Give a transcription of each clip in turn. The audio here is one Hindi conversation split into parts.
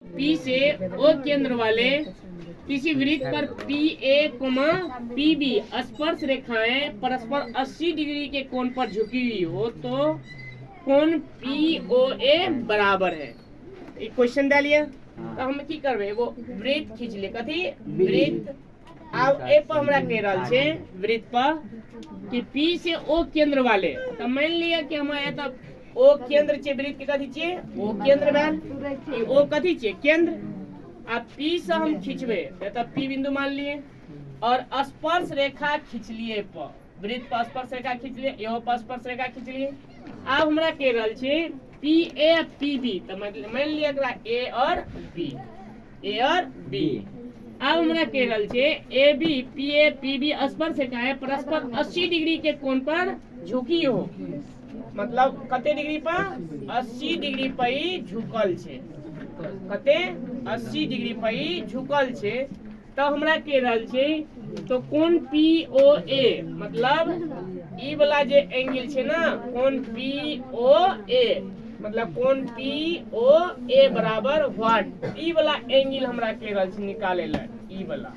पी से ओ केंद्र वाले किसी वृत्त पर पी ए पी बी स्पर्श रेखाएं परस्पर 80 डिग्री के कोण पर झुकी हुई हो तो कोण पी ओ ए बराबर है। क्वेश्चन डालिए तो हम की करबे वो वृत्त खींच ले कथी वृत्त। अब ए पर हमरा कह रहल छे वृत्त पर कि पी से ओ केंद्र वाले तो मान लिया कि हम एत ओ केंद्र छे वृत्त के कथी छे ओ केंद्र भेल ओ कथी छे केंद्र। अब पी से हम खींचबे तो पी बिंदु मान लिए और स्पर्श रेखा खींच लिए पर वृत्त पर स्पर्श रेखा खींच लिए यहो पर स्पर्श रेखा खींच लिए। अब हमरा कह रहल छे पी ए पी बी तो मान लिया एकरा ए और बी अब हमरा कह रहल छे ए बी पी बी स्पर्श रेखाएं परस्पर 80 डिग्री के कोण पर झुकी हो मतलब कते डिग्री पर 80 डिग्री पर ही झुकल छे कते 80 डिग्री पर ही झुकल छे। तो हमरा कह रहल छे तो कोण पी ओ ए मतलब ई वाला जे एंगल छे ना कोण पी ओ ए मतलब कोण पी ओ ए बराबर व्हाट ई वाला एंगल हमरा कह रहल छे निकाले ला ई वाला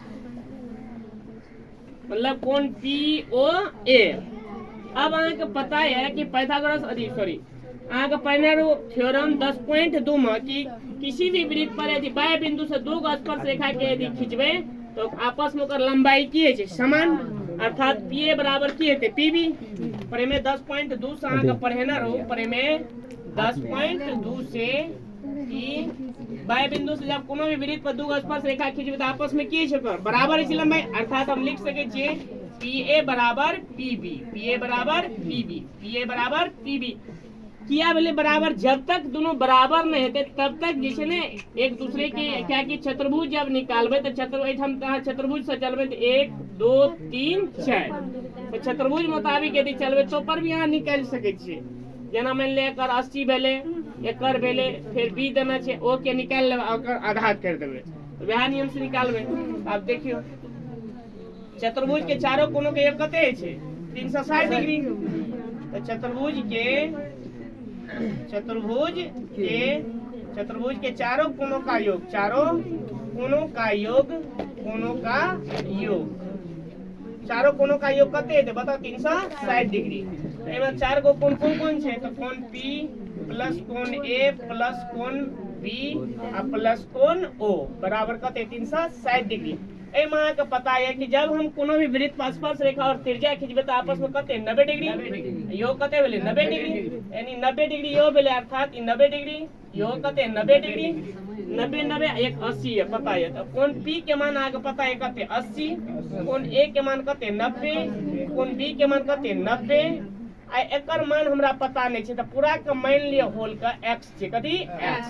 मतलब कोण पी ओ ए। अब अहाँके पता है कि पाइथागोरस अहाँके पढ़ने रहो थ्योरम 10.2 में कि किसी भी वृत्त पर यदि बाह्य बिंदु से दो स्पर्श रेखा के यदि खींचबे तो आपस में ओकर लंबाई की है समान अर्थात पी ए बराबर की हेते पी बी। पर में 10.2 से अहाँके पढ़ने रहो पर में 10.2 से कि बाह्य बिंदु से जब कोनो भी वृत्त पर दो स्पर्श रेखा खींचबे तो आपस में की है बराबर है लंबाई अर्थात हम लिख सके छिए पी ए बराबर पी बी किया बोले बराबर जब तक दोनों बराबर नहीं होते तब तक जैसे ने एक दूसरे के क्या कि चतुर्भुज जब निकालबे तो चतुर्भुज से चलबे तो 1 2 3 4 तो चतुर्भुज मुताबिक यदि चलबे तो पर भी यहाँ निकाल सके छिए जना मान ले एकर 80 भेले एकर भेले फिर बी देना छे ओ के निकाल लेबे ओकर आधा कर देबे तो वह नियम से निकालबे। अब देखियो चतुर्भुज के चारों कोनों के योग कते छे 360 डिग्री तो चतुर्भुज के चारों कोनों का योग कते है बताओ 360 डिग्री। एमे चार गो कोण कौन छे तो कोण पी प्लस कोण ए प्लस कोण बी और प्लस कोण ओ बराबर कते 360 डिग्री। एमा का पता है कि जब हम कोनो भी वृत्त पर स्पर्श रेखा और त्रिज्या खींचबे तो आपस में कते 90 डिग्री यो कते भेले 90 डिग्री यानी 90 डिग्री यो भेले अर्थात 90 डिग्री यो कते 90 डिग्री 90 एक 80 है पता है। तो कोण पी के मान आगे पता है कते 80 कोण ए के मान कते 90 कोण बी के मान कते 90 आ एकर मान हमरा पता नहीं छे तो पूरा का मान लिया होल का x छे कथी x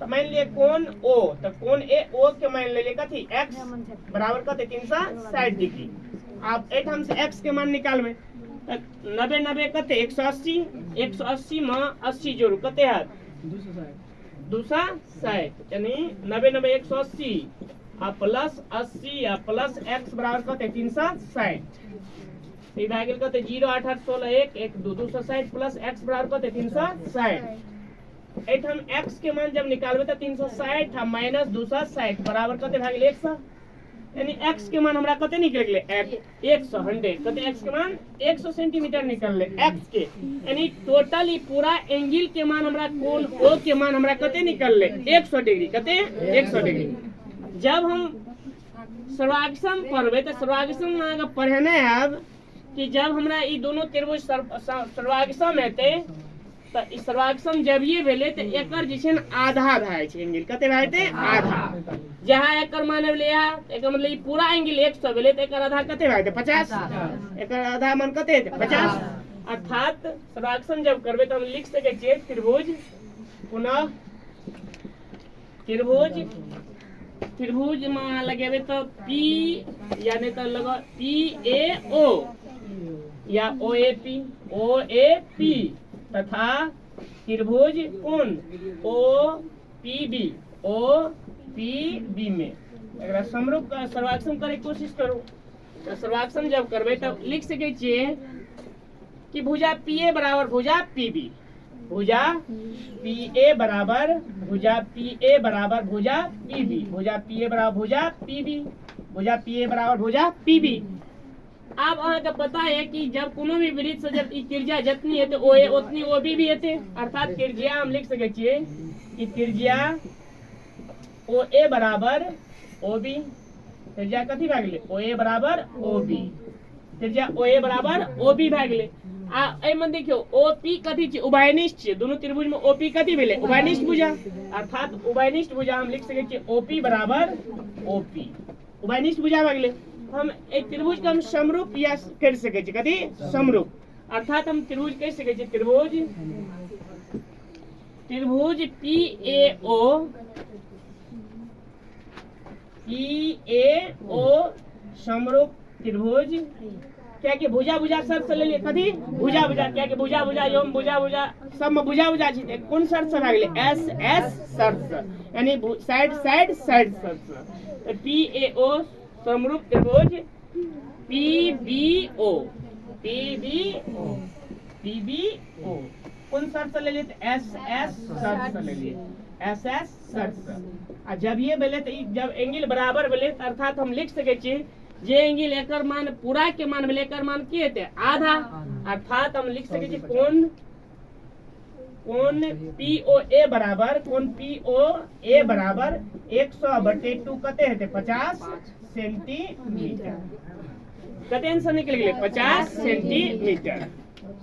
तो मान लिए कोण ओ तो कोण ए ओ के मान ले कथी x बराबर कते 360 डिग्री। आप एठ हम से x के मान निकालबे 90 कते 180 में 80 जोड़ू कते है 260 यानी 90 180 आ प्लस 80 आ प्लस x बराबर कते 360 ई भए गेल कते 0 8 8 16 1 1 2 260 प्लस x बराबर कते 360 एठ हम x के मान जब निकालबे तो 360 हम माइनस 260 बराबर कते भए गेल 100 यानी x के मान हमरा कते निकल गेले 100 कते x के मान 100 सेंटीमीटर निकलले x के यानी टोटली पूरा एंगल के मान हमरा कोण o के मान हमरा कते निकलले 100 डिग्री कते 100 डिग्री। जब हम सर्वाक्षम पढ़बे तो सर्वाक्षम में आगे पढ़ने है कि जब हमरा ई दोनों त्रिभुज सर्वाक्षम हेते तो इस सर्वाक्षम जब ये भेले तो एकर जैसे आधा भाई छे एंगल कते भाई थे आधा जहां एकर माने ले एकर मतलब ई पूरा एंगल 100 भेले तो एकर आधा कते भाई थे 50 एकर आधा मान कते थे 50 अर्थात सर्वाक्षम जब करबे तो हम लिख सके छिए त्रिभुज पुनः त्रिभुज में लगेबे तो P यानी तो लगा P A O या O A P तथा त्रिभुज कोण O P B में अगर समरूप सर्वाक्षम करे कोशिश करो तो सर्वाक्षम जब करबे तब लिख सके छिए कि भुजा P A बराबर भुजा P B भुजा पी ए बराबर भुजा पी ए बराबर भुजा पी बी, भुजा पी ए बराबर भुजा पी बी, भुजा पी ए बराबर भुजा पी बी। अब अहाँके पता है कि जब कोनो भी वृत्त से जब त्रिज्या जितनी हेतै ओ ए उतनी ओ बी भी हेतै, अर्थात त्रिज्या हम लिख सकै छियै कि त्रिज्या ओ ए बराबर ओ बी, त्रिज्या कथी भए गेलै ओ ए बराबर ओ बी, त्रिज्या ओ ए बराबर ओ बी भए गेलै। आ एहिमे देखियो ओ पी कथी छै उभयनिष्ठ छै, दुनू त्रिभुज में ओ पी कथी भेलै उभयनिष्ठ भुजा, अर्थात उभयनिष्ठ भुजा हम लिख सकै छियै ओ पी बराबर ओ पी, उभयनिष्ठ भुजा भए गेलै। हम एक त्रिभुज के हम समरूप या कर सकै छी कथी समरूप, अर्थात हम त्रिभुज कह सकै छी त्रिभुज त्रिभुज पी ए ओ समरूप त्रिभुज, क्या कि भुजा भुजा शर्त से ले लिए कथी भुजा भुजा, क्या कि भुजा भुजा एवं भुजा भुजा सब में भुजा भुजा छै, कोन शर्त से भए गेलै एस एस शर्त से, यानी साइड साइड साइड शर्त से। पी ए ओ समरूप त्रिभुज P B O, P B O, P B O कौन शर्त से ले लिए एस एस शर्त से ले लिए, एस एस शर्त से। आ जब ये भेले तो जब एंगल बराबर भेले अर्थात हम लिख सके छी जे एंगल एकर मान पूरा के मान भेले एकर मान की हेतै आधा, अर्थात हम लिख सके छी कोण पी ओ ए बराबर कोण पी ओ ए बराबर 100/2 कते हेतै 50 सेंटीमीटर, कते आंसर निकल गेलै 50 सेंटीमीटर।